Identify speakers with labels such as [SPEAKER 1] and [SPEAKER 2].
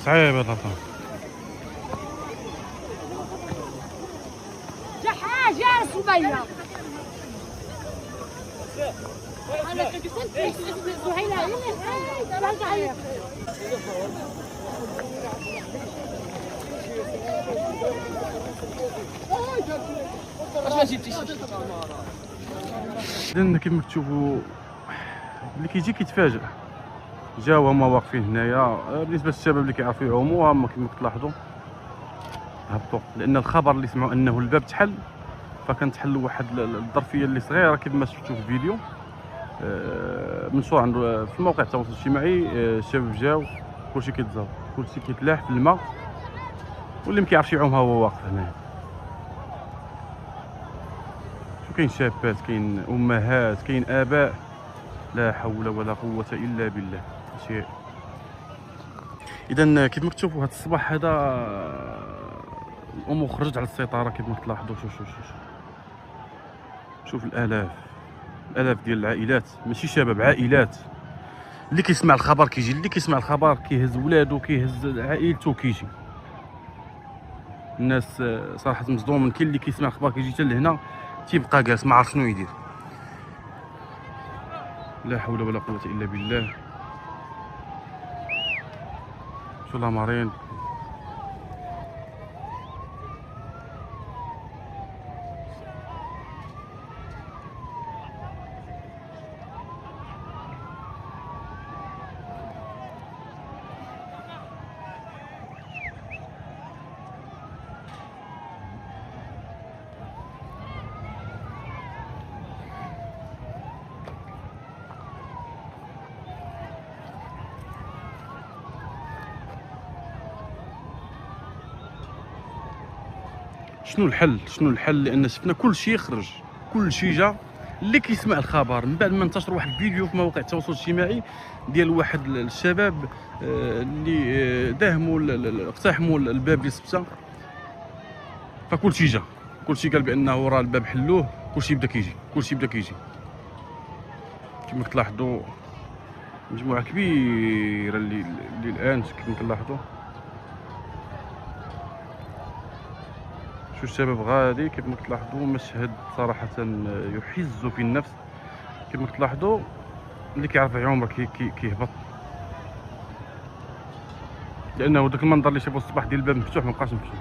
[SPEAKER 1] صعيب هذا الطعم.
[SPEAKER 2] جا حاجة صبية. أنا كنت سهيلة
[SPEAKER 1] إذن كيما كتشوفوا اللي كيجي كيتفاجئ. جاو هما واقفين هنايا. بالنسبه للشباب اللي كيعرفوا يعوموا هما كيما كتلاحظوا هبطوا، لان الخبر اللي سمعوا انه الباب تحل، فكنتحلوا واحد الظرفيه اللي صغيره كما شفتوا في الفيديو منشور عنده في موقع التواصل الاجتماعي. الشباب جاو كلشي كيتزاوج، كلشي كيتلاح في الماء، واللي ما كيعرفش يعوم ها هو واقف هنايا. شو كاين شابات، كاين امهات، كاين اباء، لا حول ولا قوه الا بالله. شيء اذا كيف كتشوفوا هذا الصباح هذا الامور خرجت على السيطره كيف تلاحظوا. شوف الالاف ديال العائلات، ماشي شباب، عائلات. اللي كيسمع الخبر كيجي، اللي كيسمع الخبر كيهز ولادو، كيهز عائلته، كيجي. الناس صراحه مصدوم. كاين اللي كيسمع الخبر كيجي حتى لهنا تيبقى جالس ما عرف شنو يدير. لا حول ولا قوه الا بالله. شو الامرين. شنو الحل؟ لان شفنا كل شيء خرج، كل شيء جا. اللي كيسمع الخبر من بعد ما انتشر واحد الفيديو في مواقع التواصل الاجتماعي ديال واحد الشباب اللي داهموا اقتحموا الباب ديال سبته، فكل شيء جا، كل شيء قال بانه راه الباب حلوه، كل شيء بدا كيجي. كما كتلاحظوا مجموعه كبيره اللي الان كما كنلاحظوا. شو الشباب غادي كيف ما كتلاحظوا. مشهد صراحه يحز في النفس. كيف ما كتلاحظوا اللي كيعرف يعوم راه كيهبط، لانه داك المنظر اللي شافوا الصباح ديال الباب مفتوح ما بقاش مفتوح.